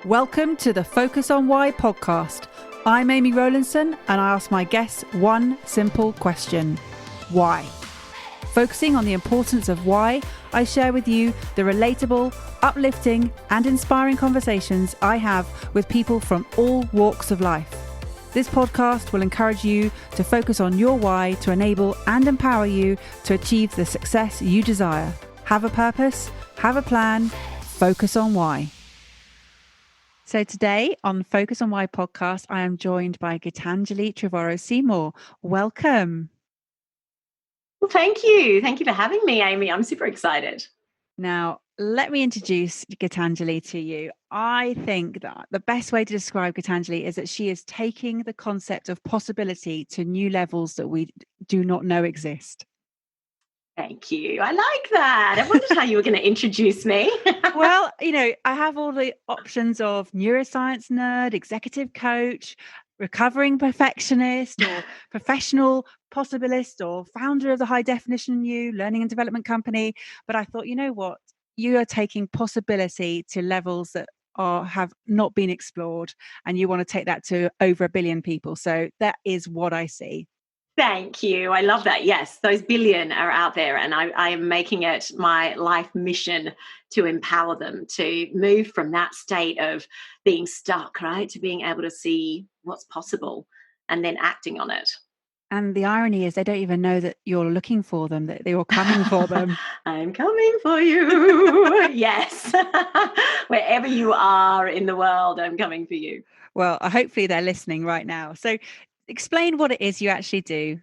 Welcome to the Focus on Why podcast. I'm Amy Rowlandson and I ask my guests one simple question. Why? Focusing on the importance of why, I share with you the relatable, uplifting and inspiring conversations I have with people from all walks of life. This podcast will encourage you to focus on your why to enable and empower you to achieve the success you desire. Have a purpose, have a plan, focus on why. So today on Focus on Why podcast, I am joined by GITANJALI Trevorrow-Seymour. Welcome. Well, thank you. Thank you for having me, Amy. I'm super excited. Now, let me introduce GITANJALI to you. I think that the best way to describe GITANJALI is that she is taking the concept of possibility to new levels that we do not know exist. Thank you. I like that. I wondered how you were going to introduce me. Well, I have all the options of neuroscience nerd, executive coach, recovering perfectionist, or professional possibilist, or founder of the High Definition You learning and development company. But I thought, you know what? You are taking possibility to levels that have not been explored, and you want to take that to over 1 billion people. So that is what I see. Thank you. I love that. Yes, those billion are out there, and I am making it my life mission to empower them to move from that state of being stuck, right, to being able to see what's possible and then acting on it. And the irony is they don't even know that you're looking for them, that you're coming for them. I'm coming for you. Yes. Wherever you are in the world, I'm coming for you. Well, hopefully they're listening right now. So explain what it is you actually do.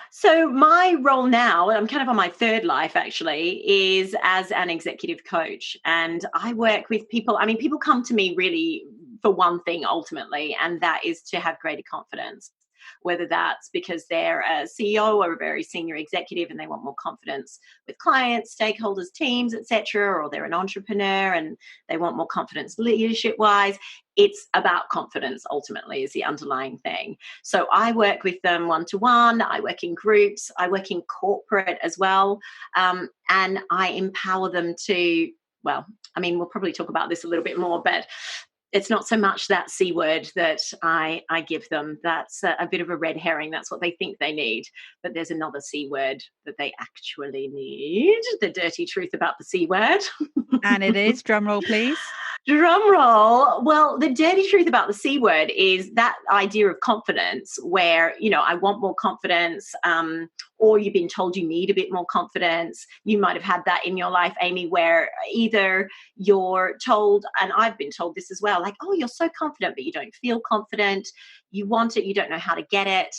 So my role now, I'm kind of on my third life actually, is as an executive coach. And I work with people. I mean, people come to me really for one thing ultimately, and that is to have greater confidence. Whether that's because they're a CEO or a very senior executive and they want more confidence with clients, stakeholders, teams, etc., or they're an entrepreneur and they want more confidence leadership-wise. It's about confidence ultimately is the underlying thing. So I work with them one-to-one, I work in groups, I work in corporate as well, and I empower them to, well, I mean, we'll probably talk about this a little bit more, but it's not so much that C word that I give them. That's a bit of a red herring. That's what they think they need. But there's another C word that they actually need. The dirty truth about the C word. And it is, drum roll, please. Drum roll. Well, the dirty truth about the C word is that idea of confidence where, I want more confidence, or you've been told you need a bit more confidence. You might have had that in your life, Amy, where either you're told, and I've been told this as well, like, oh, you're so confident, but you don't feel confident. You want it, you don't know how to get it.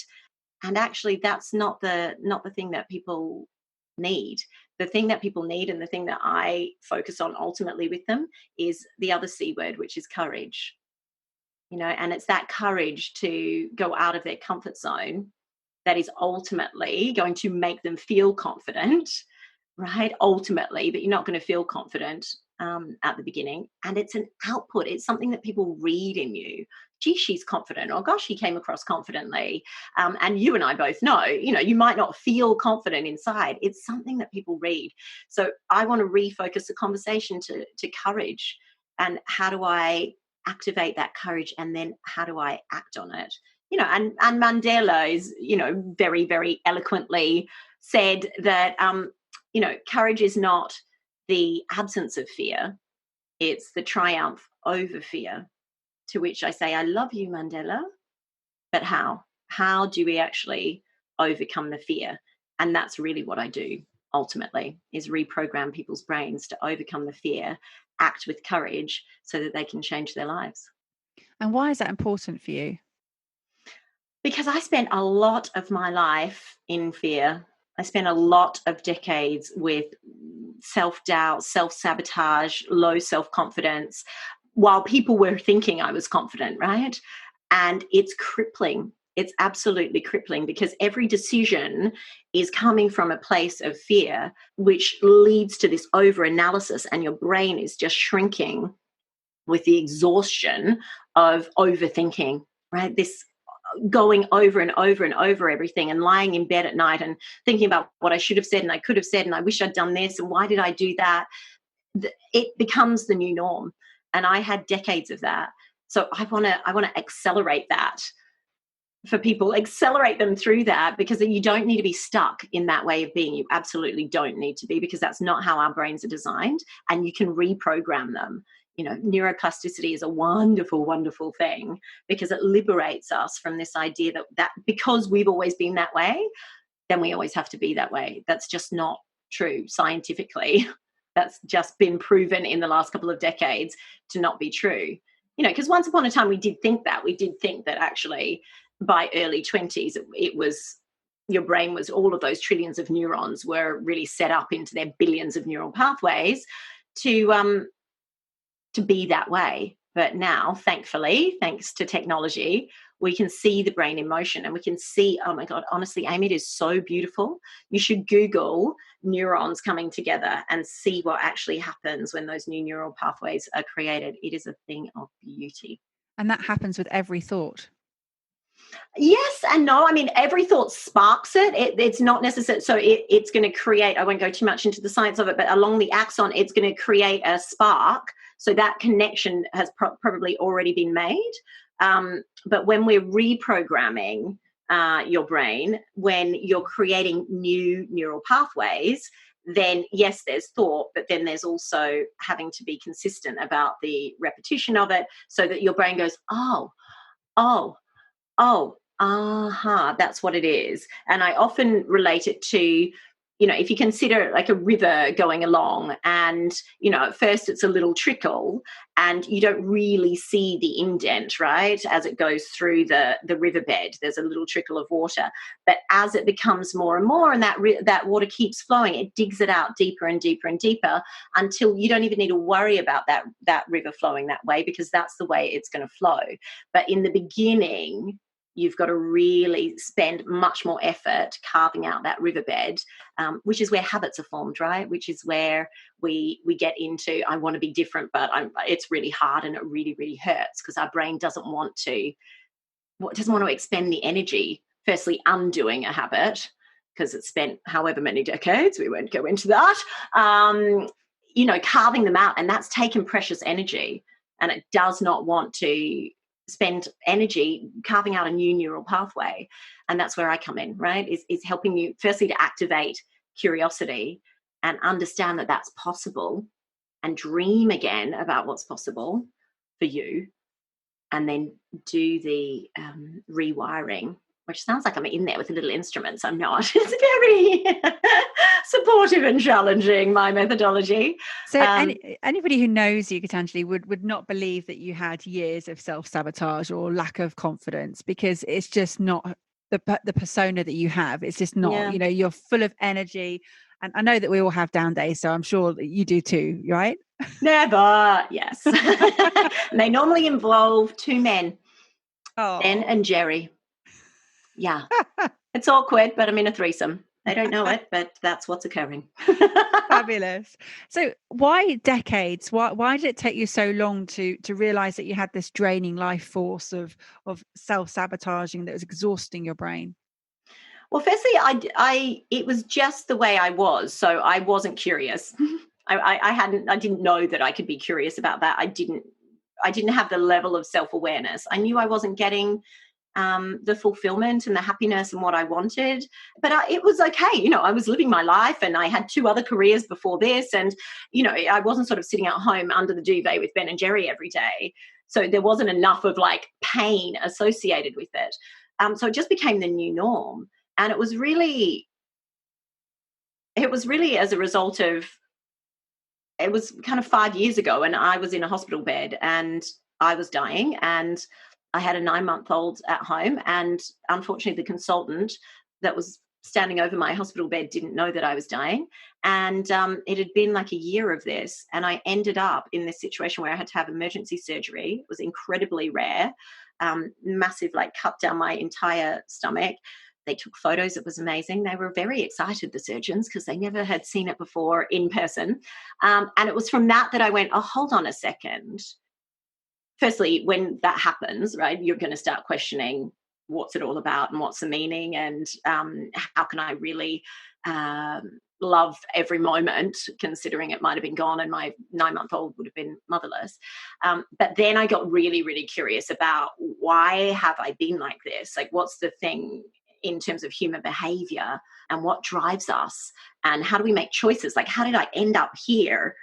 And actually, that's not the thing that people need. The thing that people need and the thing that I focus on ultimately with them is the other C word, which is courage. And it's that courage to go out of their comfort zone that is ultimately going to make them feel confident, right? Ultimately, but you're not going to feel confident at the beginning. And it's an output. It's something that people read in you. Gee, she's confident, or gosh, he came across confidently. And you and I both know, you might not feel confident inside. It's something that people read. So I want to refocus the conversation to courage. And how do I activate that courage? And then how do I act on it? And Mandela is, very, very eloquently said that, courage is not the absence of fear. It's the triumph over fear. To which I say, I love you, Mandela, but how? How do we actually overcome the fear? And that's really what I do ultimately, is reprogram people's brains to overcome the fear, act with courage so that they can change their lives. And why is that important for you? Because I spent a lot of my life in fear. I spent a lot of decades with self-doubt, self-sabotage, low self-confidence, while people were thinking I was confident, right? And it's crippling. It's absolutely crippling because every decision is coming from a place of fear, which leads to this over-analysis, and your brain is just shrinking with the exhaustion of overthinking, right? This going over and over and over everything and lying in bed at night and thinking about what I should have said and I could have said and I wish I'd done this and why did I do that? It becomes the new norm. And I had decades of that. So I want to accelerate that for people, accelerate them through that, because you don't need to be stuck in that way of being. You absolutely don't need to be, because that's not how our brains are designed, and you can reprogram them. Neuroplasticity is a wonderful, wonderful thing, because it liberates us from this idea that because we've always been that way, then we always have to be that way. That's just not true scientifically. That's just been proven in the last couple of decades to not be true. Because once upon a time we did think that actually by early 20s, it was, your brain was, all of those trillions of neurons were really set up into their billions of neural pathways to be that way. But now, thankfully, thanks to technology, we can see the brain in motion, and we can see, oh my God, honestly, Amy, it is so beautiful. You should Google neurons coming together and see what actually happens when those new neural pathways are created. It is a thing of beauty. And that happens with every thought. Yes and no. I mean, every thought sparks it. It's not necessary. So it's going to create, I won't go too much into the science of it, but along the axon, it's going to create a spark. So that connection has probably already been made. But when we're reprogramming your brain, when you're creating new neural pathways, then yes, there's thought, but then there's also having to be consistent about the repetition of it, so that your brain goes, that's what it is. And I often relate it to, if you consider like a river going along, and, at first it's a little trickle and you don't really see the indent, right? As it goes through the riverbed, there's a little trickle of water. But as it becomes more and more, and that water keeps flowing, it digs it out deeper and deeper and deeper, until you don't even need to worry about that river flowing that way, because that's the way it's going to flow. But in the beginning, you've got to really spend much more effort carving out that riverbed, which is where habits are formed, right? Which is where we get into, I want to be different, but it's really hard and it really, really hurts, because our brain doesn't want to expend the energy, firstly, undoing a habit, because it's spent however many decades, we won't go into that, carving them out, and that's taken precious energy, and it does not want to spend energy carving out a new neural pathway. And that's where I come in, right? Is helping you firstly to activate curiosity and understand that that's possible, and dream again about what's possible for you, and then do the rewiring, which sounds like I'm in there with little instruments. I'm not. It's very supportive and challenging, my methodology. So anybody who knows you, Gitanjali, would not believe that you had years of self-sabotage or lack of confidence, because it's just not the persona that you have. It's just not, you're full of energy. And I know that we all have down days, so I'm sure that you do too, right? Never, yes. And they normally involve two men, Oh. Ben and Jerry. Yeah. It's awkward, but I'm in a threesome. They don't know it, but that's what's occurring. Fabulous. So why decades? Why did it take you so long to realize that you had this draining life force of self-sabotaging that was exhausting your brain? Well, firstly, it was just the way I was. So I wasn't curious. I didn't know that I could be curious about that. I didn't have the level of self-awareness. I knew I wasn't getting the fulfillment and the happiness and what I wanted, but it was okay. I was living my life, and I had 2 other careers before this, and I wasn't sort of sitting at home under the duvet with Ben and Jerry every day, so there wasn't enough of like pain associated with it. So it just became the new norm, and it was really as a result of, it was kind of 5 years ago, and I was in a hospital bed and I was dying, and I had a 9-month-old at home, and unfortunately the consultant that was standing over my hospital bed didn't know that I was dying. And it had been like a year of this, and I ended up in this situation where I had to have emergency surgery. It was incredibly rare, massive, like cut down my entire stomach. They took photos. It was amazing. They were very excited, the surgeons, because they never had seen it before in person. And it was from that I went, oh, hold on a second. Firstly, when that happens, right, you're going to start questioning what's it all about and what's the meaning, and how can I really love every moment, considering it might have been gone and my 9-month-old would have been motherless. But then I got really, really curious about, why have I been like this? Like, what's the thing in terms of human behavior, and what drives us, and how do we make choices? Like, how did I end up here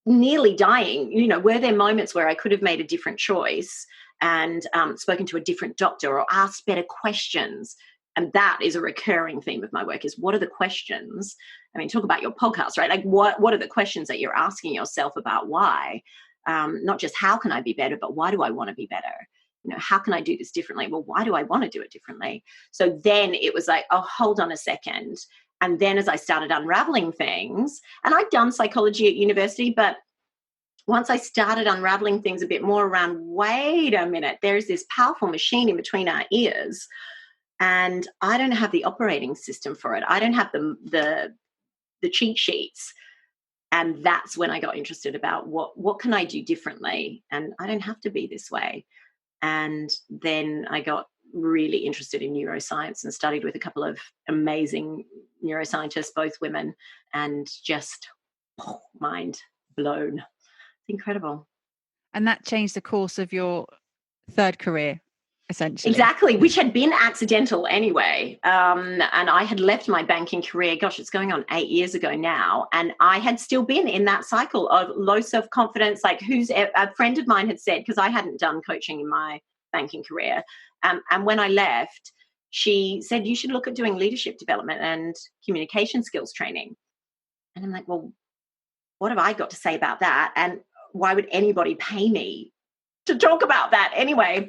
nearly dying? Were there moments where I could have made a different choice and spoken to a different doctor or asked better questions? And that is a recurring theme of my work, is what are the questions? I mean, talk about your podcast, right? Like, what are the questions that you're asking yourself about why? Not just how can I be better, but why do I want to be better? How can I do this differently? Well, why do I want to do it differently? So then it was like, oh, hold on a second. And then as I started unraveling things, and I'd done psychology at university, but once I started unraveling things a bit more around, wait a minute, there's this powerful machine in between our ears, and I don't have the operating system for it. I don't have the cheat sheets. And that's when I got interested about what can I do differently? And I don't have to be this way. And then I got really interested in neuroscience and studied with a couple of amazing neuroscientists, both women, and just mind blown. It's incredible. And that changed the course of your third career, essentially. Exactly, which had been accidental anyway. And I had left my banking career, gosh, it's going on 8 years ago now. And I had still been in that cycle of low self-confidence. Like, a friend of mine had said, because I hadn't done coaching in my banking career. And when I left, she said, you should look at doing leadership development and communication skills training. And I'm like, well, what have I got to say about that? And why would anybody pay me to talk about that? Anyway,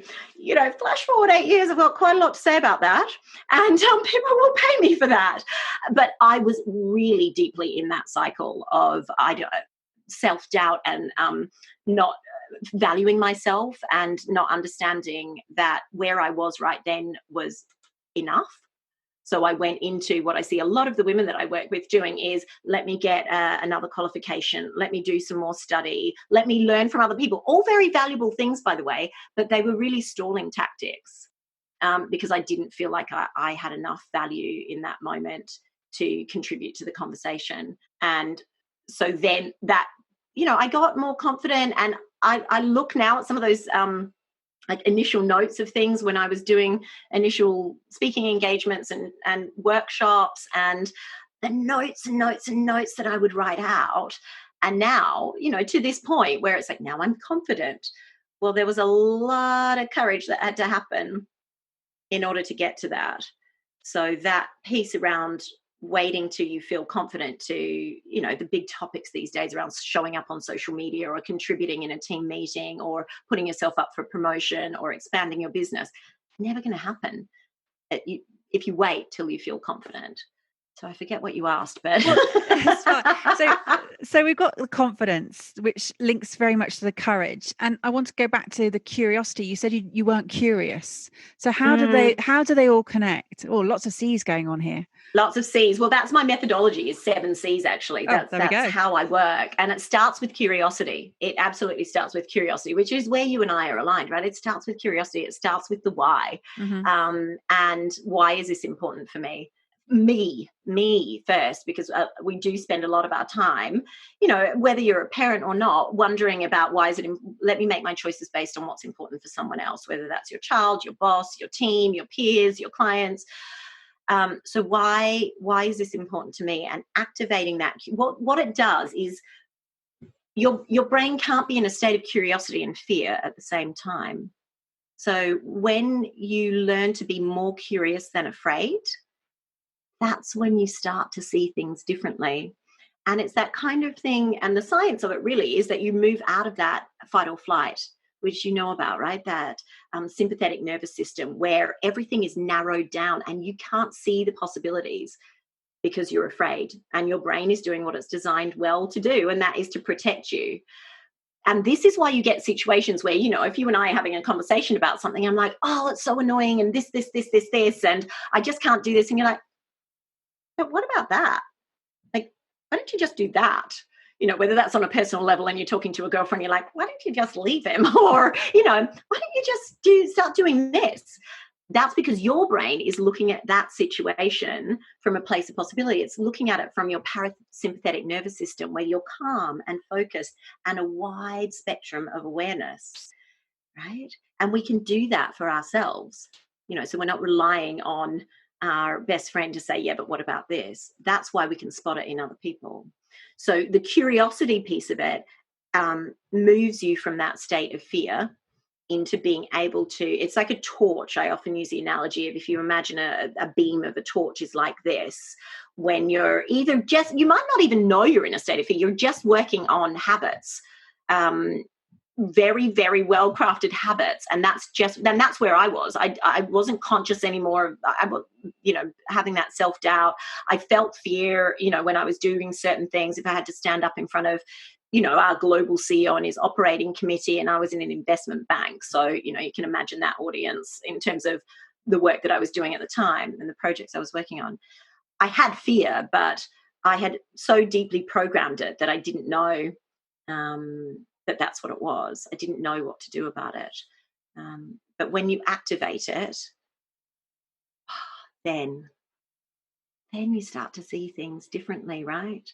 flash forward 8 years, I've got quite a lot to say about that. And people will pay me for that. But I was really deeply in that cycle of self-doubt and not valuing myself and not understanding that where I was right then was enough. So I went into what I see a lot of the women that I work with doing is, let me get another qualification, let me do some more study, let me learn from other people. All very valuable things, by the way, but they were really stalling tactics because I didn't feel like I had enough value in that moment to contribute to the conversation. And so then that, I got more confident, and I look now at some of those like initial notes of things when I was doing initial speaking engagements and workshops, and the notes and notes and notes that I would write out. And now, to this point where it's like, now I'm confident. Well, there was a lot of courage that had to happen in order to get to that. So that piece around waiting till you feel confident to, the big topics these days around showing up on social media or contributing in a team meeting or putting yourself up for promotion or expanding your business, never going to happen if you wait till you feel confident. So I forget what you asked, but so we've got the confidence, which links very much to the courage. And I want to go back to the curiosity. You said you weren't curious. So how do they all connect? Oh, lots of C's going on here. Lots of C's. Well, that's my methodology, is 7 C's actually. That's how I work. And it starts with curiosity. It absolutely starts with curiosity, which is where you and I are aligned, right? It starts with curiosity. It starts with the why. Mm-hmm. And why is this important for me? Me first, because we do spend a lot of our time, whether you're a parent or not, wondering about why is it, let me make my choices based on what's important for someone else, whether that's your child, your boss, your team, your peers, your clients. So why is this important to me? And activating that, what it does is your brain can't be in a state of curiosity and fear at the same time. So when you learn to be more curious than afraid, that's when you start to see things differently. And it's that kind of thing. And the science of it really is that you move out of that fight or flight, which you know about, right? That sympathetic nervous system where everything is narrowed down and you can't see the possibilities because you're afraid, and your brain is doing what it's designed well to do, and that is to protect you. And this is why you get situations where, if you and I are having a conversation about something, I'm like, oh, it's so annoying, and this, and I just can't do this. And you're like, but what about that? Like, why don't you just do that? Whether that's on a personal level and you're talking to a girlfriend, you're like, why don't you just leave him? Or, why don't you just start doing this? that's because your brain is looking at that situation from a place of possibility. It's looking at it from your parasympathetic nervous system, where you're calm and focused and a wide spectrum of awareness, right? And we can do that for ourselves, so we're not relying on our best friend to say, yeah, but what about this? That's why we can spot it in other people. So the curiosity piece of it moves you from that state of fear into being able to, it's like a torch. I often use the analogy of, if you imagine a beam of a torch is like this, when you're either just, you might not even know you're in a state of fear, you're just working on habits, very, very well crafted habits. And that's where I was. I wasn't conscious anymore. I was, having that self-doubt. I felt fear, when I was doing certain things. If I had to stand up in front of, our global CEO on his operating committee, and I was in an investment bank. So, you can imagine that audience in terms of the work that I was doing at the time and the projects I was working on. I had fear, but I had so deeply programmed it that I didn't know that that's what it was. I didn't know what to do about it. But when you activate it, then you start to see things differently, right?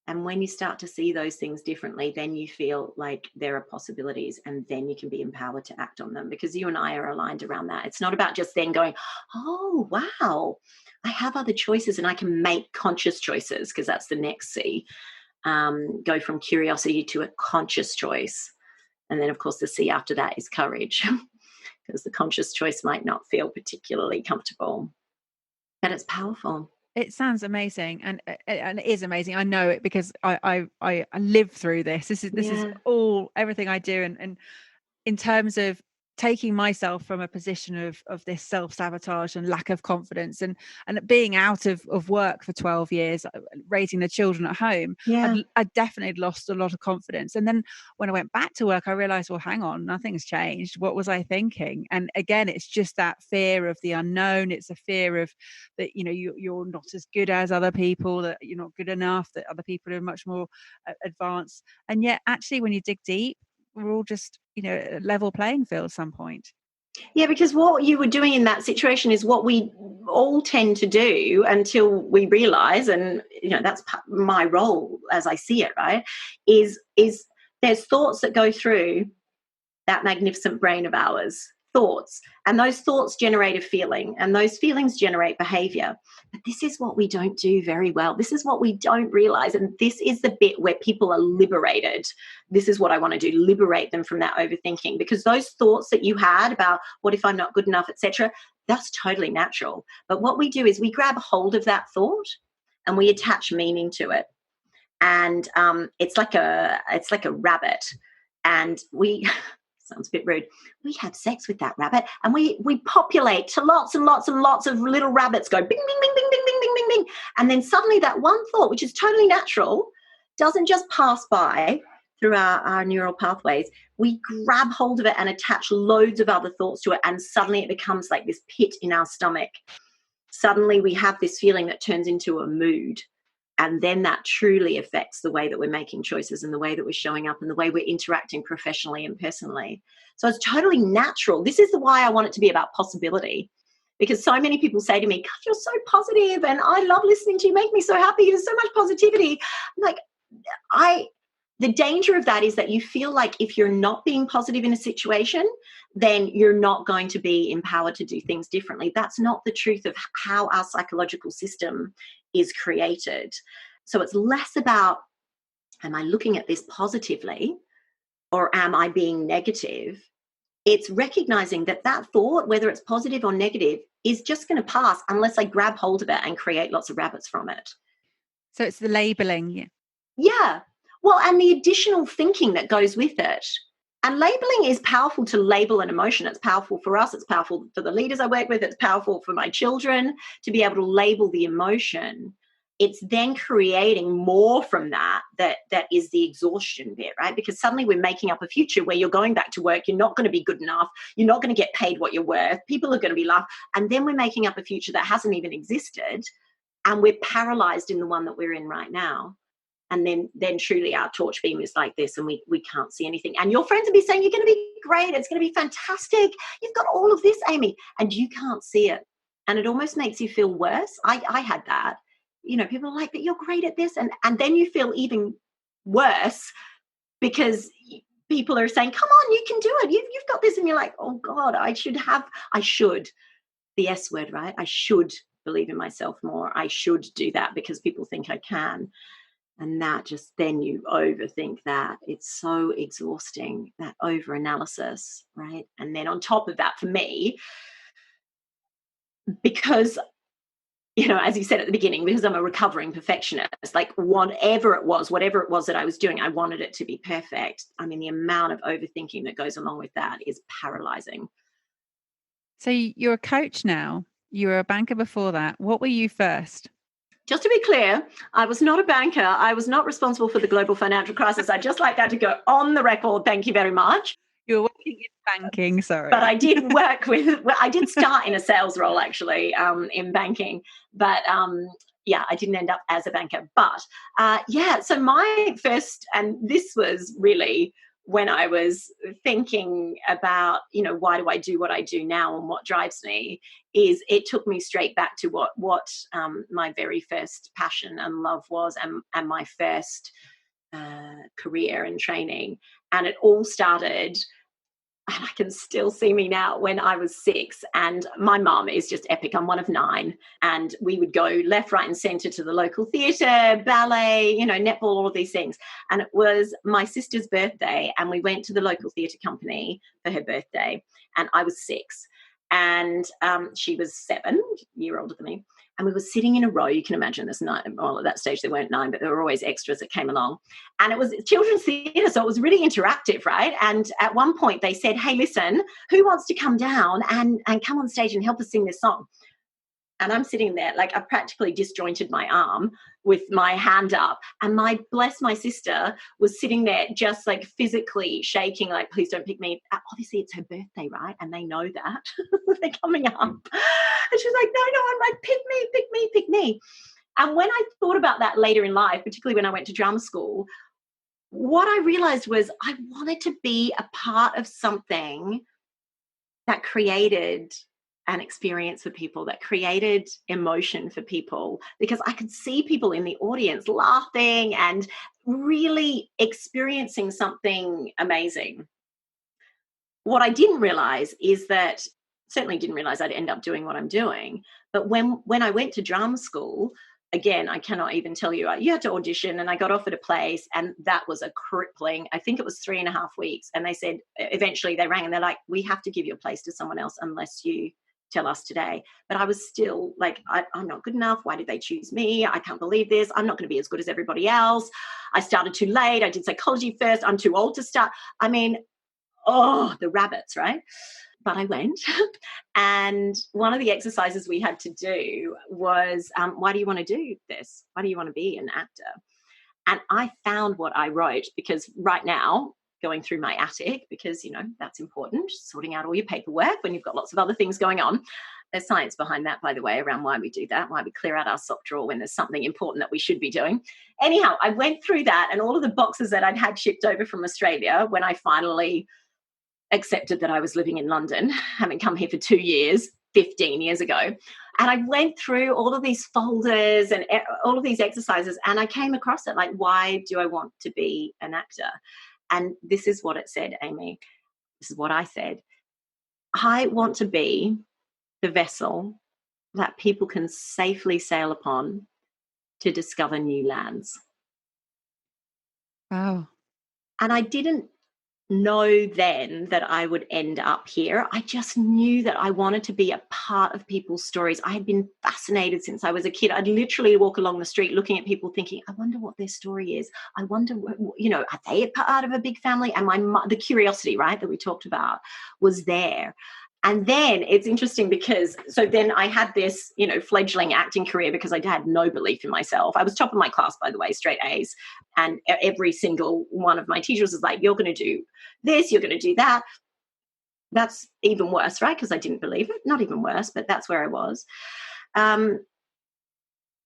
And when you start to see those things differently, then you feel like there are possibilities, and then you can be empowered to act on them, because you and I are aligned around that. It's not about just then going, oh, wow, I have other choices and I can make conscious choices, because that's the next C. Go from curiosity to a conscious choice. And then, of course, the C after that is courage, because the conscious choice might not feel particularly comfortable, but it's powerful. It sounds amazing, and it is amazing. I know it because I live through this. This is all everything I do, and in terms of taking myself from a position of this self-sabotage and lack of confidence, and being out of work for 12 years, raising the children at home, I definitely lost a lot of confidence. And then when I went back to work, I realized, well, hang on, nothing's changed. What was I thinking? And again, it's just that fear of the unknown. It's a fear of that, you're not as good as other people, that you're not good enough, that other people are much more advanced. And yet actually, when you dig deep, we're all just, a level playing field at some point. Yeah, because what you were doing in that situation is what we all tend to do until we realize, and, that's my role as I see it, right, is there's thoughts that go through that magnificent brain of ours, thoughts, and those thoughts generate a feeling, and those feelings generate behavior. But this is what we don't do very well. This is what we don't realize, and this is the bit where people are liberated. This is what I want to do, liberate them from that overthinking, because those thoughts that you had about what if I'm not good enough, etc., that's totally natural. But what we do is we grab hold of that thought and we attach meaning to it, and it's like a rabbit, and we sounds a bit rude, we have sex with that rabbit, and we populate to lots and lots and lots of little rabbits go bing, bing, bing, bing, bing, bing, bing, bing, bing. And then suddenly that one thought, which is totally natural, doesn't just pass by through our neural pathways. We grab hold of it and attach loads of other thoughts to it, and suddenly it becomes like this pit in our stomach. Suddenly we have this feeling that turns into a mood. And then that truly affects the way that we're making choices and the way that we're showing up and the way we're interacting professionally and personally. So it's totally natural. This is why I want it to be about possibility, because so many people say to me, God, you're so positive and I love listening to you, make me so happy. There's so much positivity. I'm like, the danger of that is that you feel like if you're not being positive in a situation, then you're not going to be empowered to do things differently. That's not the truth of how our psychological system is created. So it's less about, am I looking at this positively or am I being negative? It's recognizing that thought, whether it's positive or negative, is just going to pass unless I grab hold of it and create lots of rabbits from it. So it's the labeling. Yeah. Well, and the additional thinking that goes with it. And labeling is powerful to label an emotion. It's powerful for us. It's powerful for the leaders I work with. It's powerful for my children to be able to label the emotion. It's then creating more from that is the exhaustion bit, right? Because suddenly we're making up a future where you're going back to work. You're not going to be good enough. You're not going to get paid what you're worth. People are going to be laughing. And then we're making up a future that hasn't even existed. And we're paralyzed in the one that we're in right now. And then truly our torch beam is like this, and we can't see anything. And your friends will be saying, you're going to be great, it's going to be fantastic, you've got all of this, Amy, and you can't see it. And it almost makes you feel worse. I had that. People are like, but you're great at this. And then you feel even worse because people are saying, come on, you can do it. You've got this. And you're like, oh God, I should, the S word, right? I should believe in myself more. I should do that because people think I can. And that just, then you overthink that. It's so exhausting, that over-analysis, right? And then on top of that, for me, because, as you said at the beginning, because I'm a recovering perfectionist, like whatever it was that I was doing, I wanted it to be perfect. I mean, the amount of overthinking that goes along with that is paralyzing. So you're a coach now. You were a banker before that. What were you first? Just to be clear, I was not a banker. I was not responsible for the global financial crisis. I'd just like that to go on the record. Thank you very much. You were working in banking, sorry. But I did I did start in a sales role, actually, in banking. But I didn't end up as a banker. But so my first, and this was really when I was thinking about, why do I do what I do now and what drives me, is it took me straight back to what my very first passion and love was, and my first career and training. And it all started, and I can still see me now, when I was 6, and my mum is just epic. I'm one of 9, and we would go left, right and centre to the local theatre, ballet, netball, all of these things. And it was my sister's birthday, and we went to the local theatre company for her birthday, and I was 6. And she was 7, a year older than me. And we were sitting in a row. You can imagine there's 9. Well, at that stage there weren't 9, but there were always extras that came along. And it was children's theatre, so it was really interactive, right? And at one point they said, hey, listen, who wants to come down and come on stage and help us sing this song? And I'm sitting there, like, I practically disjointed my arm with my hand up. And my sister was sitting there just like physically shaking, like, please don't pick me. Obviously it's her birthday, right? And they know that. They're coming up. And she's like, no. I'm like, pick me. And when I thought about that later in life, particularly when I went to drama school, what I realized was I wanted to be a part of something that created an experience for people, that created emotion for people, because I could see people in the audience laughing and really experiencing something amazing. What I didn't realize is that, certainly didn't realize I'd end up doing what I'm doing, but when I went to drama school, again, I cannot even tell you, you had to audition, and I got offered a place, and that was a crippling, I think it was 3.5 weeks. And they said, eventually they rang and they're like, we have to give your place to someone else unless you tell us today. But I was still like, I'm not good enough. Why did they choose me? I can't believe this. I'm not going to be as good as everybody else. I started too late. I did psychology first. I'm too old to start. I mean, the rabbits, right? But I went. And one of the exercises we had to do was, why do you want to do this? Why do you want to be an actor? And I found what I wrote, because right now, going through my attic, because, that's important, sorting out all your paperwork when you've got lots of other things going on. There's science behind that, by the way, around why we do that, why we clear out our sock drawer when there's something important that we should be doing. Anyhow, I went through that, and all of the boxes that I'd had shipped over from Australia when I finally accepted that I was living in London, having come here for 2 years, 15 years ago. And I went through all of these folders and all of these exercises, and I came across it, like, why do I want to be an actor? And this is what it said, Amy. This is what I said. I want to be the vessel that people can safely sail upon to discover new lands. Wow. And I didn't know then that I would end up here. I just knew that I wanted to be a part of people's stories. I had been fascinated since I was a kid. I'd literally walk along the street looking at people thinking, I wonder what their story is. I wonder, are they a part of a big family? And the curiosity, right, that we talked about was there. And then it's interesting because, so then I had this, fledgling acting career because I had no belief in myself. I was top of my class, by the way, straight A's. And every single one of my teachers was like, you're going to do this, you're going to do that. That's even worse, right? Because I didn't believe it. Not even worse, but that's where I was. And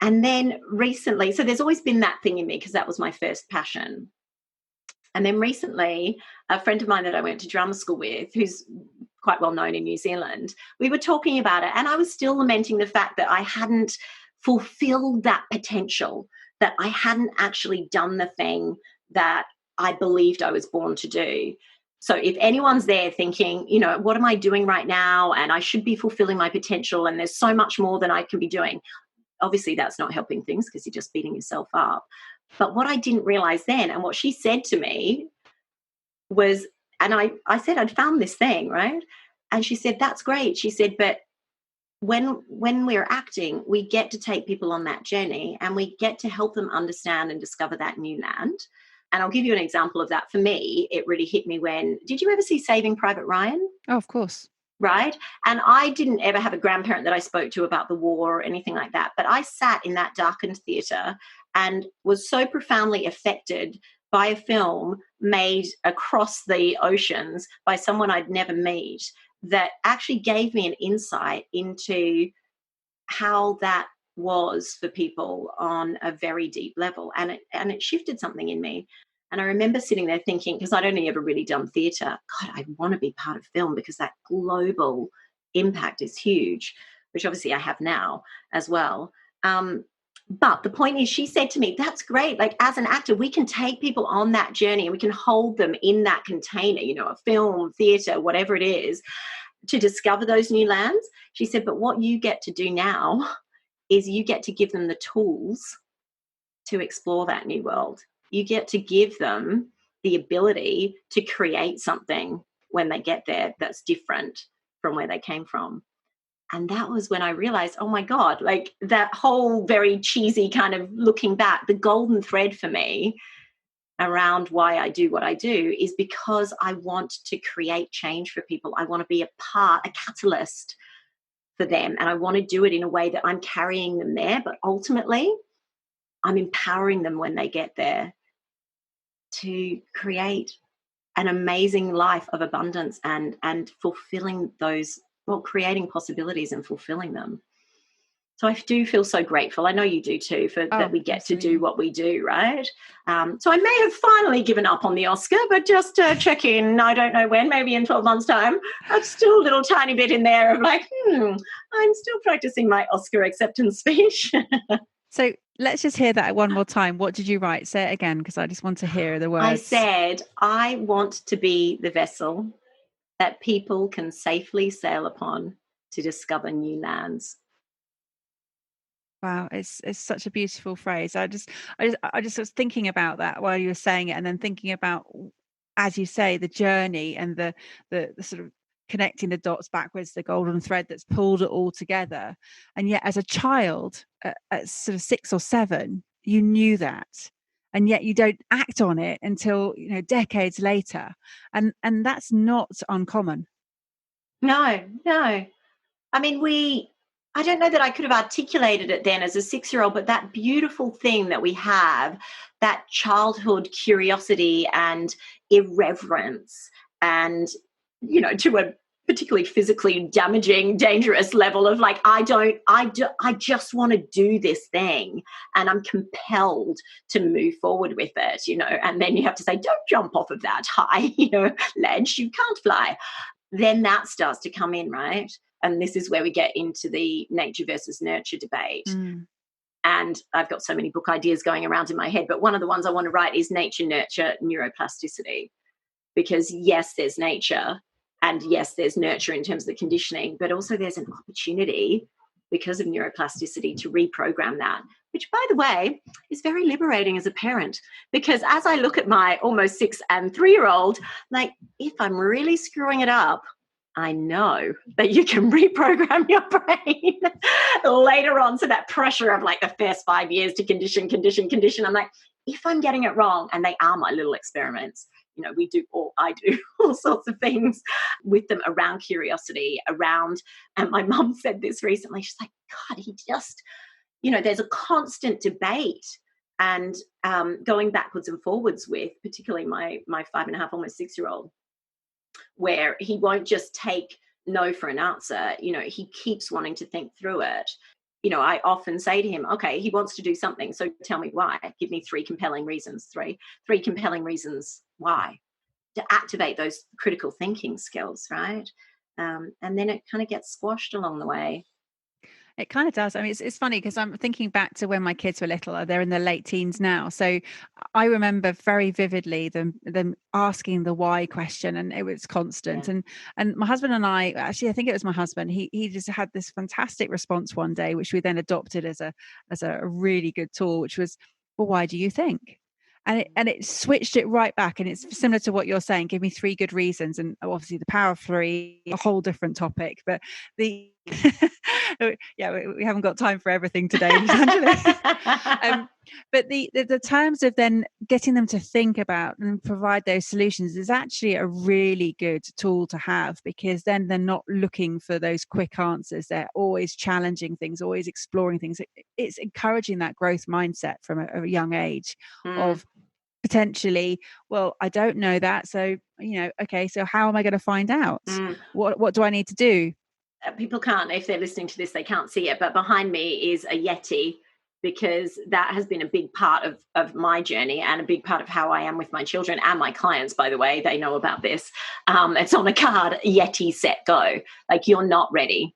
And then recently, so there's always been that thing in me because that was my first passion. And then recently, a friend of mine that I went to drama school with, who's quite well known in New Zealand, we were talking about it, and I was still lamenting the fact that I hadn't fulfilled that potential, that I hadn't actually done the thing that I believed I was born to do. So if anyone's there thinking, you know, what am I doing right now? And I should be fulfilling my potential, and there's so much more than I can be doing. Obviously, that's not helping things because you're just beating yourself up. But what I didn't realize then, and what she said to me was, and I said I'd found this thing, right? And she said, that's great. She said, but when we're acting, we get to take people on that journey, and we get to help them understand and discover that new land. And I'll give you an example of that. For me, it really hit me when, did you ever see Saving Private Ryan? Oh, of course. Right? And I didn't ever have a grandparent that I spoke to about the war or anything like that. But I sat in that darkened theatre and was so profoundly affected by a film made across the oceans by someone I'd never met that actually gave me an insight into how that was for people on a very deep level. And it shifted something in me. And I remember sitting there thinking, because I'd only ever really done theatre, God, I want to be part of film because that global impact is huge, which obviously I have now as well. But the point is, she said to me, that's great. Like, as an actor, we can take people on that journey and we can hold them in that container, you know, a film, theatre, whatever it is, to discover those new lands. She said, but what you get to do now is you get to give them the tools to explore that new world. You get to give them the ability to create something when they get there that's different from where they came from. And that was when I realized, oh my God, like that whole very cheesy kind of looking back, the golden thread for me around why I do what I do is because I want to create change for people. I want to be a catalyst for them. And I want to do it in a way that I'm carrying them there, but ultimately I'm empowering them when they get there to create an amazing life of abundance and fulfilling those, well, creating possibilities and fulfilling them. So I do feel so grateful. I know you do too, that we get to do what we do, right? So I may have finally given up on the Oscar, but just check in, I don't know when, maybe in 12 months' time. I'm still a little tiny bit in there of like, I'm still practicing my Oscar acceptance speech. So let's just hear that one more time. What did you write? Say it again, because I just want to hear the words. I said, I want to be the vessel that people can safely sail upon to discover new lands. Wow, it's such a beautiful phrase. I just was thinking about that while you were saying it, and then thinking about, as you say, the journey and the sort of connecting the dots backwards, the golden thread that's pulled it all together. And yet, as a child, at sort of 6 or 7, you knew that, and yet you don't act on it until, you know, decades later, and that's not uncommon. No. I mean, I don't know that I could have articulated it then as a 6-year-old, but that beautiful thing that we have, that childhood curiosity and irreverence and, you know, to a particularly physically damaging, dangerous level of like, I just want to do this thing and I'm compelled to move forward with it, you know, and then you have to say, don't jump off of that high, you know, ledge, you can't fly. Then that starts to come in, right? And this is where we get into the nature versus nurture debate. And I've got so many book ideas going around in my head, but one of the ones I want to write is Nature, Nurture, Neuroplasticity. Because yes, there's nature, and yes, there's nurture in terms of the conditioning, but also there's an opportunity because of neuroplasticity to reprogram that, which, by the way, is very liberating as a parent. Because as I look at my almost 6 and 3-year-old, like, if I'm really screwing it up, I know that you can reprogram your brain later on. So that pressure of like the first 5 years to condition. I'm like, if I'm getting it wrong, and they are my little experiments, you know, I do all sorts of things with them around curiosity, and my mum said this recently, she's like, God, he just, you know, there's a constant debate and going backwards and forwards with particularly my 5.5, almost 6-year-old, where he won't just take no for an answer. You know, he keeps wanting to think through it. I often say to him, okay, he wants to do something, so tell me why. Give me three compelling reasons. Three compelling reasons why, to activate those critical thinking skills, right? And then it kind of gets squashed along the way. It kind of does. I mean, it's funny because I'm thinking back to when my kids were little. They're in their late teens now. So I remember very vividly them asking the why question, and it was constant. Yeah. And my husband and I, actually, I think it was my husband, he just had this fantastic response one day, which we then adopted as a really good tool, which was, well, why do you think? And it switched it right back. And it's similar to what you're saying. Give me three good reasons. And obviously the power of three, a whole different topic. But the yeah, we haven't got time for everything today. But the terms of then getting them to think about and provide those solutions is actually a really good tool to have, because then they're not looking for those quick answers. They're always challenging things, always exploring things. It's encouraging that growth mindset from a young age of potentially, well, I don't know that. So, okay, so how am I going to find out? What do I need to do? People can't, if they're listening to this, they can't see it, but behind me is a Yeti, because that has been a big part of my journey and a big part of how I am with my children and my clients, by the way. They know about this. It's on a card, Yeti, set, go. Like, you're not ready,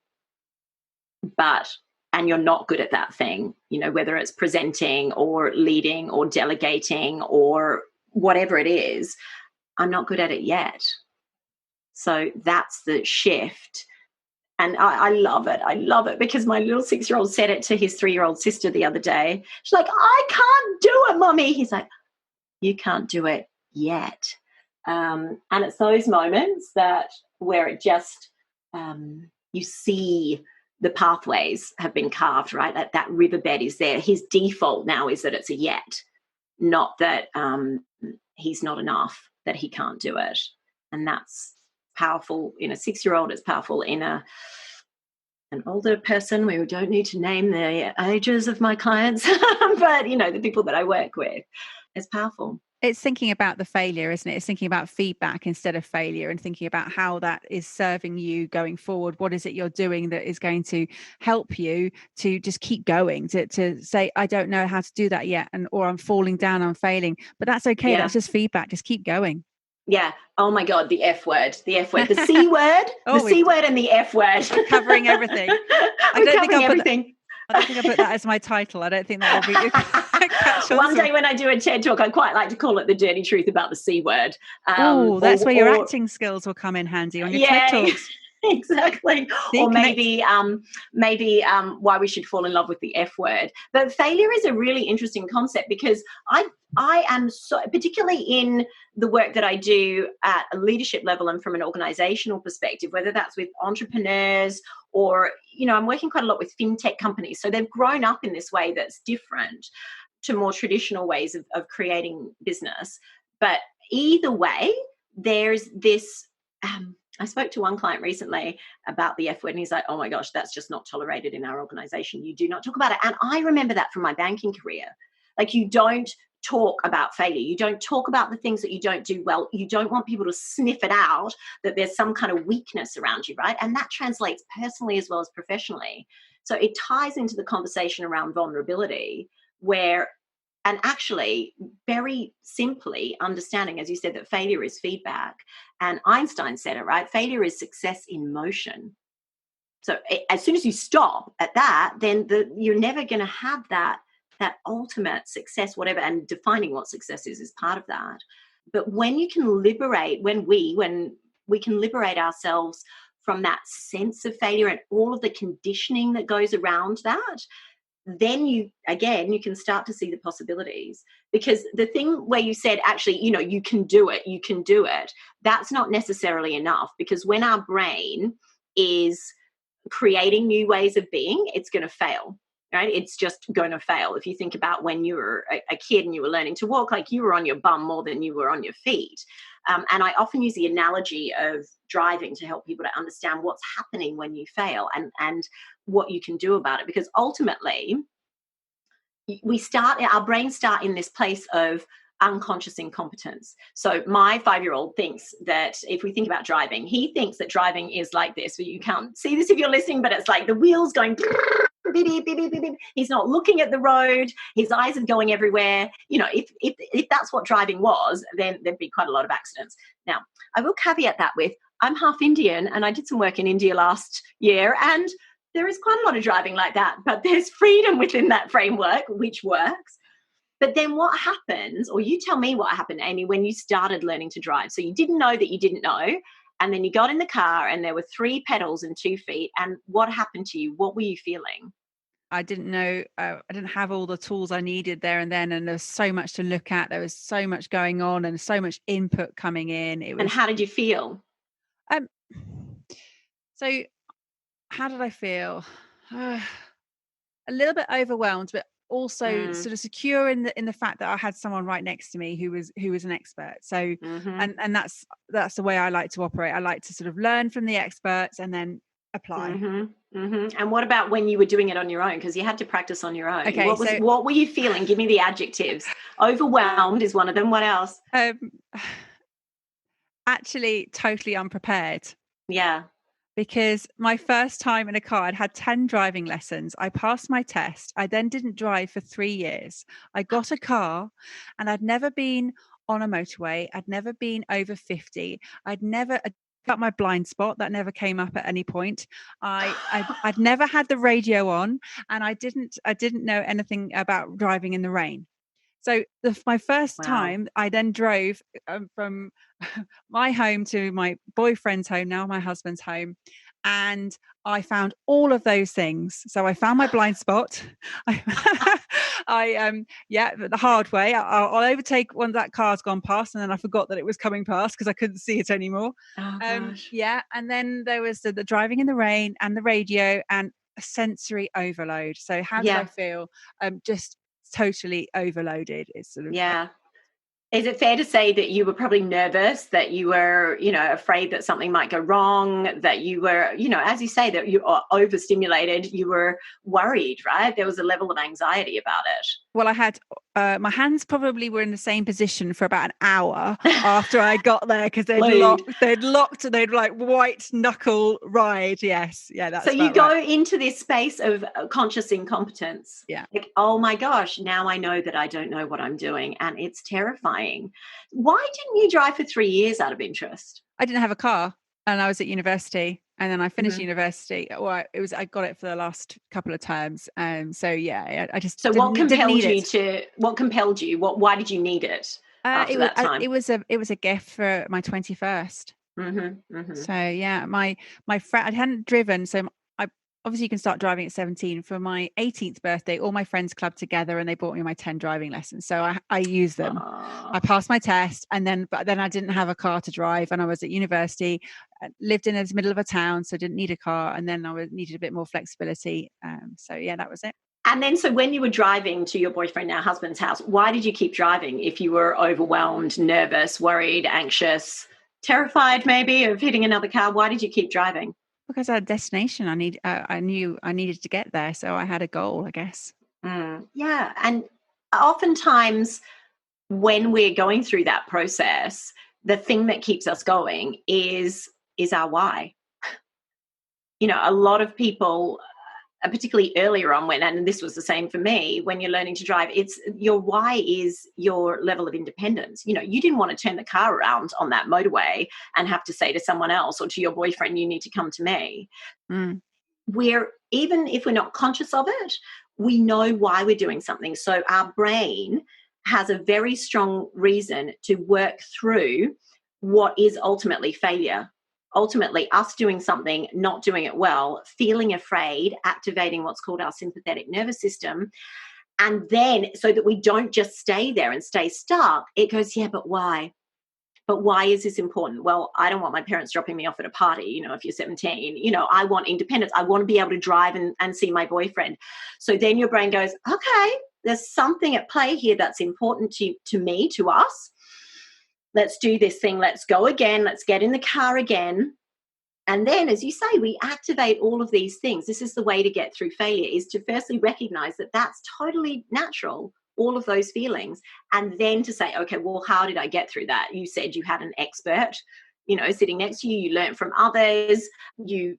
and you're not good at that thing, whether it's presenting or leading or delegating or whatever it is, I'm not good at it yet. So that's the shift. And I love it. I love it, because my little 6-year-old said it to his 3-year-old sister the other day. She's like, I can't do it, Mummy. He's like, you can't do it yet. And it's those moments where it just, you see the pathways have been carved, right? That riverbed is there. His default now is that it's a yet, not that he's not enough, that he can't do it. And that's powerful in a 6-year-old. It's powerful in an older person. We don't need to name the ages of my clients, but the people that I work with. It's powerful. It's thinking about the failure, isn't it? It's thinking about feedback instead of failure, and thinking about how that is serving you going forward. What is it you're doing that is going to help you to just keep going, to say, I don't know how to do that yet, or I'm falling down, I'm failing, but that's okay. Yeah. That's just feedback. Just keep going. Yeah. Oh my God, the F word, the C word, the C word and the F word. We're covering everything. I don't think I put that as my title. I don't think that will be. One day when I do a TED talk, I quite like to call it the dirty truth about the C word. That's where your acting skills will come in handy on your TED talks. Exactly. Or maybe why we should fall in love with the F word. But failure is a really interesting concept, because I am so, particularly in the work that I do at a leadership level and from an organizational perspective, whether that's with entrepreneurs or, I'm working quite a lot with fintech companies. So they've grown up in this way that's different to more traditional ways of creating business. But either way, there's this, I spoke to one client recently about the F word, and he's like, oh my gosh, that's just not tolerated in our organization. You do not talk about it. And I remember that from my banking career. Like, you don't talk about failure. You don't talk about the things that you don't do well. You don't want people to sniff it out that there's some kind of weakness around you, right? And that translates personally as well as professionally. So it ties into the conversation around vulnerability, and actually very simply understanding, as you said, that failure is feedback. And Einstein said it, right? Failure is success in motion. So as soon as you stop at that, then you're never going to have that ultimate success, whatever, and defining what success is part of that. But when we can liberate ourselves from that sense of failure and all of the conditioning that goes around that, then you can start to see the possibilities. Because the thing where you said, actually, you can do it, that's not necessarily enough, because when our brain is creating new ways of being, it's going to fail. Right? It's just going to fail. If you think about when you were a kid and you were learning to walk, like, you were on your bum more than you were on your feet. And I often use the analogy of driving to help people to understand what's happening when you fail and what you can do about it. Because ultimately, our brains start in this place of unconscious incompetence. So my 5-year-old thinks that, if we think about driving, he thinks that driving is like this. You can't see this if you're listening, but it's like the wheels going beep, beep, beep, beep, beep, beep. He's not looking at the road. His eyes are going everywhere. You know, if that's what driving was, then there'd be quite a lot of accidents. Now, I will caveat that with, I'm half Indian and I did some work in India last year, and there is quite a lot of driving like that, but there's freedom within that framework, which works. But then what happens, or you tell me what happened, Amy, when you started learning to drive? So you didn't know that you didn't know, and then you got in the car and there were 3 pedals and 2 feet, and what happened to you? What were you feeling? I didn't know, I didn't have all the tools I needed there and then, and there was so much to look at. There was so much going on and so much input coming in. It And was, how did you feel? um, so how did I feel? A little bit overwhelmed, but also sort of secure in the fact that I had someone right next to me who was an expert. So, and that's the way I like to operate. I like to sort of learn from the experts and then apply. And what about when you were doing it on your own? Because you had to practice on your own. Okay, what were you feeling? Give me the adjectives. Overwhelmed is one of them. What else? Actually, totally unprepared. Yeah. Because my first time in a car, I'd had 10 driving lessons. I passed my test. I then didn't drive for 3 years. I got a car and I'd never been on a motorway. I'd never been over 50. I'd never got my blind spot. That never came up at any point. I'd never had the radio on, and I didn't know anything about driving in the rain. So my first time, I then drove from my home to my boyfriend's home, now my husband's home, and I found all of those things. So I found my blind spot. The hard way. I'll overtake when that car's gone past, and then I forgot that it was coming past because I couldn't see it anymore. And then there was the driving in the rain and the radio and a sensory overload. So how did I feel? Just totally overloaded. It's sort of Is it fair to say that you were probably nervous, that you were, afraid that something might go wrong, that you were, as you say, that you are overstimulated, you were worried, right? There was a level of anxiety about it. Well, I had my hands probably were in the same position for about an hour after I got there, because they'd like white knuckle ride. Yes. Yeah. That's so you go into this space of conscious incompetence. Yeah. Like, oh my gosh, now I know that I don't know what I'm doing, and it's terrifying. Why didn't you drive for 3 years out of interest? I didn't have a car and I was at university, and then I finished university. Well, I got it for the last couple of terms. So yeah, I just. So what compelled you? Why did you need it after that time? It was a gift for my 21st. So yeah, my friend, I hadn't driven. So obviously you can start driving at 17. For my 18th birthday, all my friends clubbed together and they bought me my 10 driving lessons. So I used them. I passed my test, but then I didn't have a car to drive, and I was at university, lived in the middle of a town, so didn't need a car. And then I needed a bit more flexibility. So yeah, that was it. And then, so when you were driving to your boyfriend, now husband's house, why did you keep driving if you were overwhelmed, nervous, worried, anxious, terrified maybe of hitting another car? Why did you keep driving? Because I had a destination. I knew I needed to get there. So I had a goal, I guess. Yeah. And oftentimes when we're going through that process, the thing that keeps us going is our why. A lot of people, particularly earlier on and this was the same for me, when you're learning to drive, it's your why is your level of independence. You didn't want to turn the car around on that motorway and have to say to someone else or to your boyfriend, you need to come to me. Even if we're not conscious of it, we know why we're doing something. So our brain has a very strong reason to work through what is ultimately failure. Ultimately, us doing something, not doing it well, feeling afraid, activating what's called our sympathetic nervous system. And then, so that we don't just stay there and stay stuck, it goes, yeah, but why? But why is this important? Well, I don't want my parents dropping me off at a party, if you're 17. I want independence. I want to be able to drive and see my boyfriend. So then your brain goes, okay, there's something at play here that's important to me, to us. Let's do this thing. Let's go again. Let's get in the car again. And then, as you say, we activate all of these things. This is the way to get through failure, is to firstly recognize that that's totally natural, all of those feelings. And then to say, okay, well, how did I get through that? You said you had an expert, sitting next to you. You learned from others. You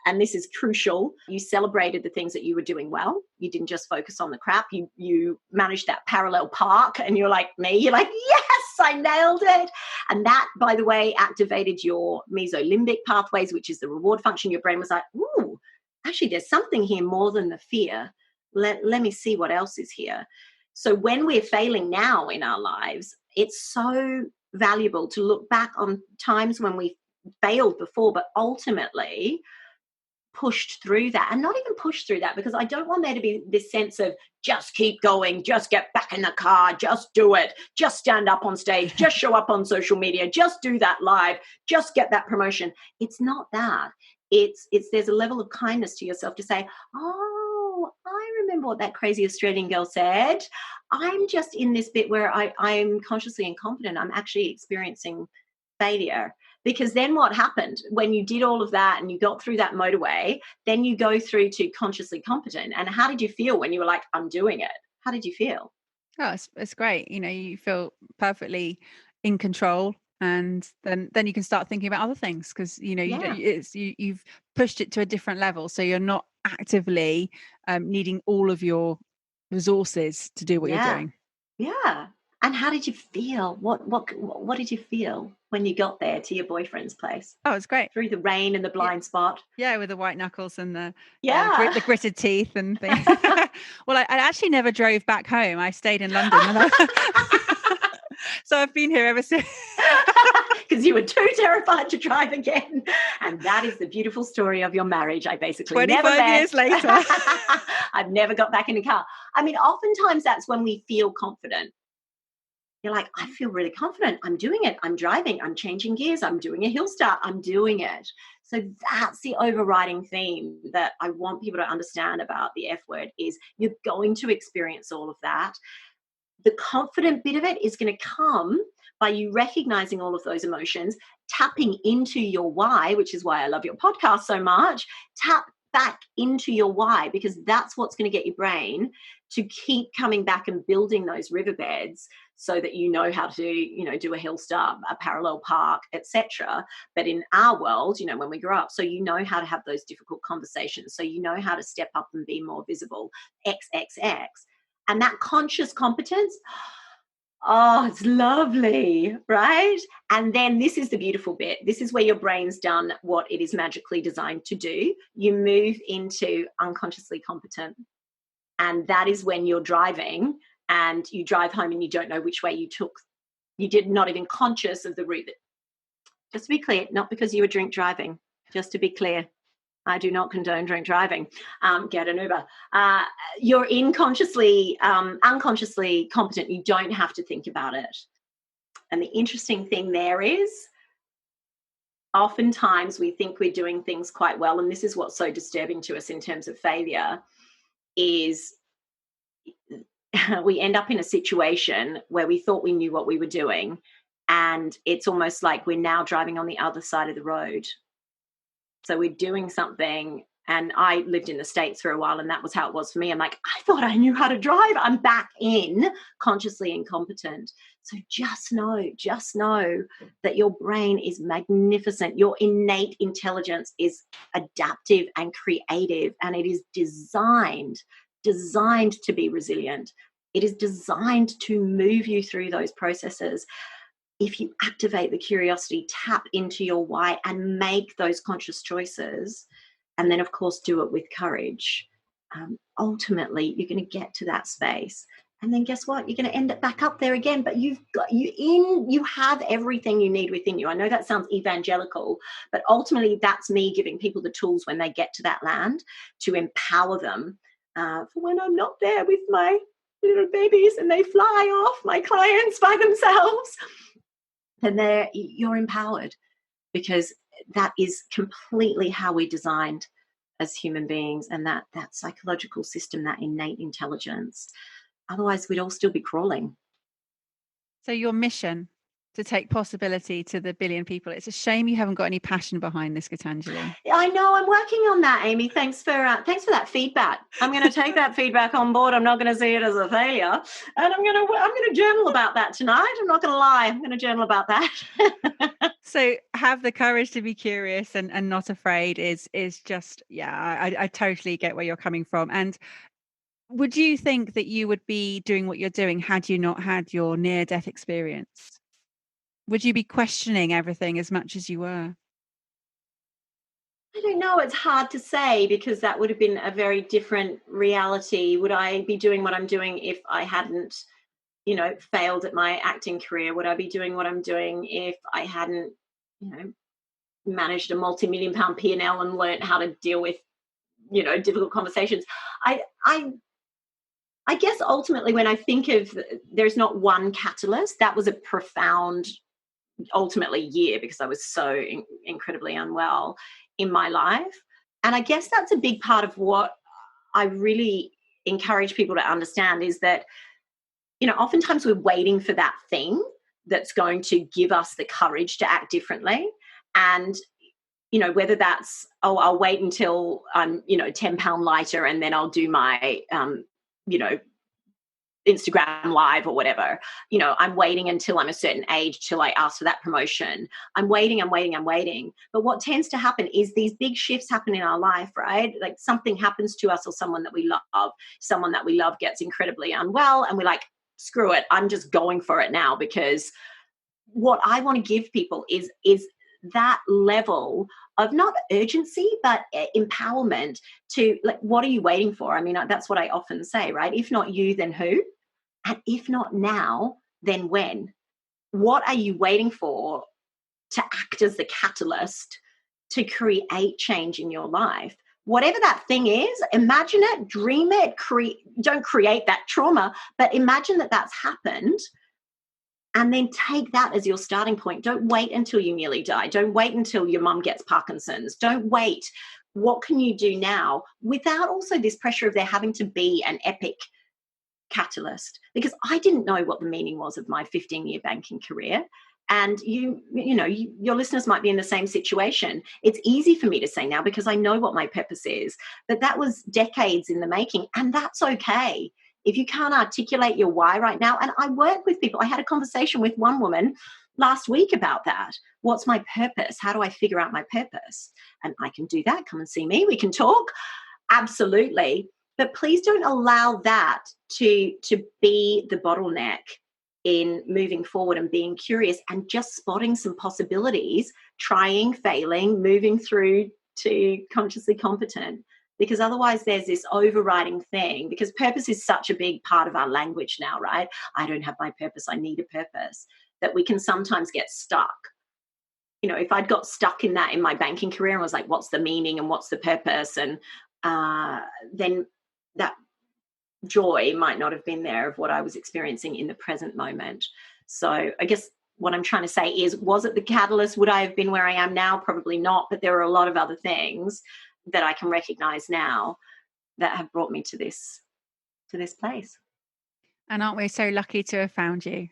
and this is crucial, you celebrated the things that you were doing well. You didn't just focus on the crap. You managed that parallel park, and you're like me. You're like, yes, I nailed it. And that, by the way, activated your mesolimbic pathways, which is the reward function. Your brain was like, ooh, actually, there's something here more than the fear. Let me see what else is here. So when we're failing now in our lives, it's so valuable to look back on times when we failed before, but ultimately pushed through that. And not even pushed through that, because I don't want there to be this sense of just keep going, just get back in the car, just do it, just stand up on stage, just show up on social media, just do that live, just get that promotion. It's not that. It's there's a level of kindness to yourself to say, oh, I remember what that crazy Australian girl said. I'm just in this bit where I'm consciously incompetent. I'm actually experiencing failure. Because then what happened when you did all of that and you got through that motorway, then you go through to consciously competent. And how did you feel when you were like, I'm doing it? How did you feel? Oh, it's great. You feel perfectly in control, and then you can start thinking about other things, because Yeah. you've pushed it to a different level, so you're not actively needing all of your resources to do what you're Yeah. doing. Yeah. And how did you feel? What did you feel when you got there to your boyfriend's place? Oh, it's great. Through the rain and the Yeah, blind spot? yeah, with the white knuckles and the Yeah. the gritted teeth and things. Well, I actually never drove back home. I stayed in London, so I've been here ever since. Because you were too terrified to drive again. And that is the beautiful story of your marriage. I basically 25 years later. I've never got back in a car. I mean, oftentimes that's when we feel confident. You're like, I feel really confident. I'm doing it. I'm driving. I'm changing gears. I'm doing a hill start. I'm doing it. So that's the overriding theme that I want people to understand about the F word is you're going to experience all of that. The confident bit of it is going to come by you recognizing all of those emotions, tapping into your why, which is why I love your podcast so much. Tap back into your why, because that's what's going to get your brain to keep coming back and building those riverbeds so that you know how to, do a hill start, a parallel park, etc. But in our world, when we grow up, so you know how to have those difficult conversations, so you know how to step up and be more visible, XXX. And that conscious competence, oh, it's lovely, right? And then this is the beautiful bit. This is where your brain's done what it is magically designed to do. You move into unconsciously competent. And that is when you're driving and you drive home and you don't know which way you took. You did not even conscious of the route. Just to be clear, not because you were drink driving, just to be clear. I do not condone drink driving. Get an Uber. You're unconsciously competent. You don't have to think about it. And the interesting thing there is, oftentimes we think we're doing things quite well, and this is what's so disturbing to us in terms of failure, is we end up in a situation where we thought we knew what we were doing, and it's almost like we're now driving on the other side of the road. So we're doing something, and I lived in the States for a while, and that was how it was for me. I'm like, I thought I knew how to drive. I'm back in consciously incompetent. So just know that your brain is magnificent. Your innate intelligence is adaptive and creative, and it is designed to be resilient. It is designed to move you through those processes. If you activate the curiosity, tap into your why and make those conscious choices, and then of course do it with courage, ultimately you're going to get to that space. And then guess what? You're going to end up back up there again, but you have everything you need within you. I know that sounds evangelical, but ultimately that's me giving people the tools when they get to that land to empower them for when I'm not there with my little babies and they fly off, my clients by themselves. And you're empowered, because that is completely how we're designed as human beings, and that psychological system, that innate intelligence. Otherwise, we'd all still be crawling. So your mission to take possibility to the billion people. It's a shame you haven't got any passion behind this, Gitanjali. I know, I'm working on that, Amy. Thanks for that feedback. I'm going to take that feedback on board. I'm not going to see it as a failure, and I'm going to journal about that tonight. I'm not going to lie. I'm going to journal about that. So have the courage to be curious and not afraid is just, I totally get where you're coming from. And would you think that you would be doing what you're doing had you not had your near-death experience? Would you be questioning everything as much as you were? I don't know. It's hard to say, because that would have been a very different reality. Would I be doing what I'm doing if I hadn't, failed at my acting career? Would I be doing what I'm doing if I hadn't, managed a multi-million pound P&L and learned how to deal with, difficult conversations? I guess ultimately, when I think of, there's not one catalyst. That was a profound, ultimately, year, because I was so incredibly unwell in my life. And I guess that's a big part of what I really encourage people to understand, is that, oftentimes we're waiting for that thing that's going to give us the courage to act differently. And, whether that's, I'll wait until I'm, 10 pound lighter and then I'll do my, Instagram live or whatever. I'm waiting until I'm a certain age till I ask for that promotion. I'm waiting. But what tends to happen is these big shifts happen in our life, right? Like something happens to us, or someone that we love gets incredibly unwell, and we're like, screw it, I'm just going for it now. Because what I want to give people is that level of not urgency, but empowerment to, like, what are you waiting for? I mean, that's what I often say, right? If not you, then who? And if not now, then when? What are you waiting for to act as the catalyst to create change in your life? Whatever that thing is, imagine it, dream it, don't create that trauma, but imagine that that's happened. And then take that as your starting point. Don't wait until you nearly die. Don't wait until your mum gets Parkinson's. Don't wait. What can you do now, without also this pressure of there having to be an epic catalyst? Because I didn't know what the meaning was of my 15-year banking career. And your listeners might be in the same situation. It's easy for me to say now because I know what my purpose is, but that was decades in the making, and that's okay. If you can't articulate your why right now, and I work with people. I had a conversation with one woman last week about that. What's my purpose? How do I figure out my purpose? And I can do that. Come and see me. We can talk. Absolutely. But please don't allow that to be the bottleneck in moving forward and being curious and just spotting some possibilities, trying, failing, moving through to consciously competent. Because otherwise there's this overriding thing, because purpose is such a big part of our language now, right? I don't have my purpose, I need a purpose, that we can sometimes get stuck. If I'd got stuck in that in my banking career and was like, what's the meaning and what's the purpose? And then that joy might not have been there of what I was experiencing in the present moment. So I guess what I'm trying to say is, was it the catalyst? Would I have been where I am now? Probably not, but there are a lot of other things that I can recognize now that have brought me to this place. And aren't we so lucky to have found you?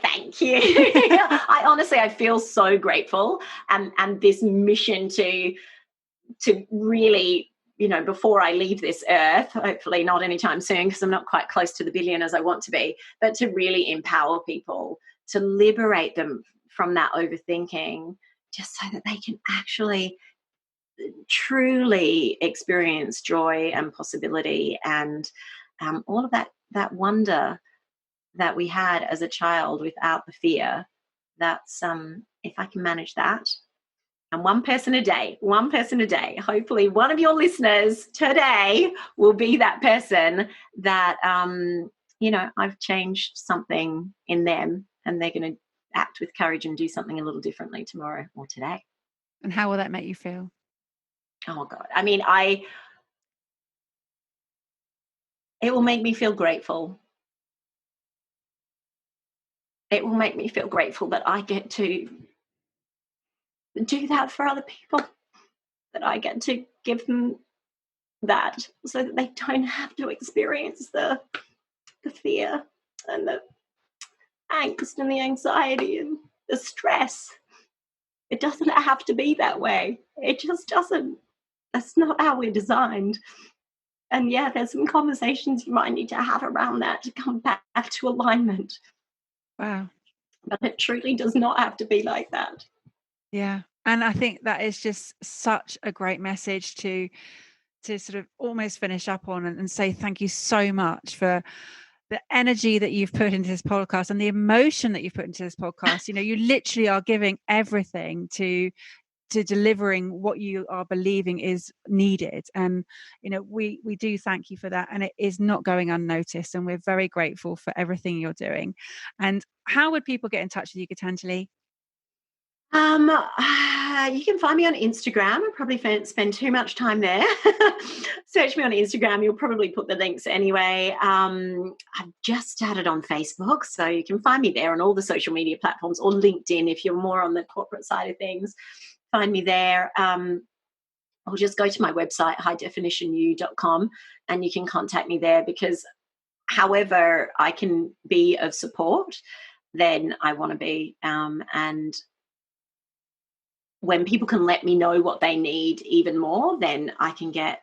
Thank you. I feel so grateful, and this mission to really, before I leave this earth, hopefully not anytime soon, because I'm not quite close to the billion as I want to be, but to really empower people, to liberate them from that overthinking, just so that they can actually truly experience joy and possibility and all of that wonder that we had as a child without the fear. That's if I can manage that, and one person a day, hopefully one of your listeners today will be that person that I've changed something in them, and they're going to act with courage and do something a little differently tomorrow or today. And how will that make you feel? Oh God. I mean, it will make me feel grateful. It will make me feel grateful that I get to do that for other people, that I get to give them that so that they don't have to experience the fear and angst and the anxiety and the stress. It doesn't have to be that way. It just doesn't. That's not how we're designed. And yeah, there's some conversations you might need to have around that to come back to alignment. Wow. But it truly does not have to be like that. Yeah. And I think that is just such a great message to sort of almost finish up on and say thank you so much for the energy that you've put into this podcast and the emotion that you've put into this podcast. You know, you literally are giving everything to delivering what you are believing is needed. And, you know, we do thank you for that. And it is not going unnoticed. And we're very grateful for everything you're doing. And how would people get in touch with you, Gitanjali? You can find me on Instagram. I probably spend too much time there. Search me on Instagram. You'll probably put the links anyway. I've just started on Facebook, so you can find me there on all the social media platforms, or LinkedIn if you're more on the corporate side of things. Find me there. Or just go to my website, highdefinitionyou.com, and you can contact me there, because however I can be of support, then I want to be. And when people can let me know what they need even more, then I can get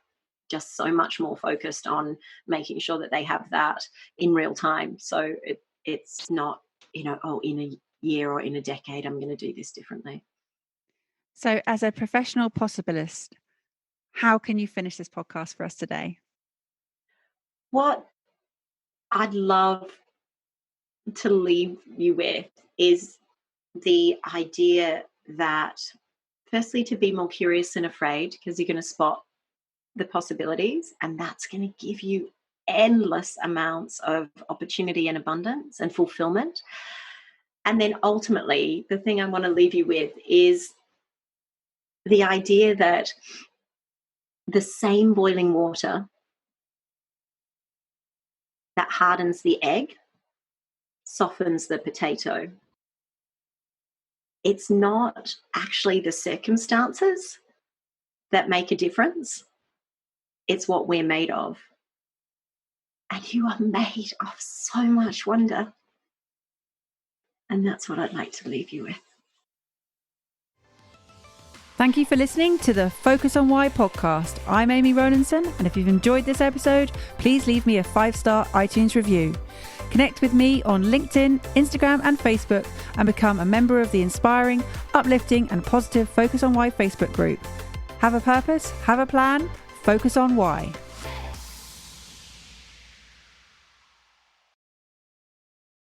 just so much more focused on making sure that they have that in real time. So it's not, in a year or in a decade, I'm going to do this differently. So as a professional possibilist, how can you finish this podcast for us today? What I'd love to leave you with is the idea that, firstly, to be more curious than afraid, because you're going to spot the possibilities, and that's going to give you endless amounts of opportunity and abundance and fulfillment. And then ultimately, the thing I want to leave you with is the idea that the same boiling water that hardens the egg softens the potato. It's not actually the circumstances that make a difference. It's what we're made of. And you are made of so much wonder. And that's what I'd like to leave you with. Thank you for listening to the Focus on Why podcast. I'm Amy Rowlandson, and if you've enjoyed this episode, please leave me a 5-star iTunes review. Connect with me on LinkedIn, Instagram, and Facebook, and become a member of the inspiring, uplifting, and positive Focus on Why Facebook group. Have a purpose, have a plan, focus on why.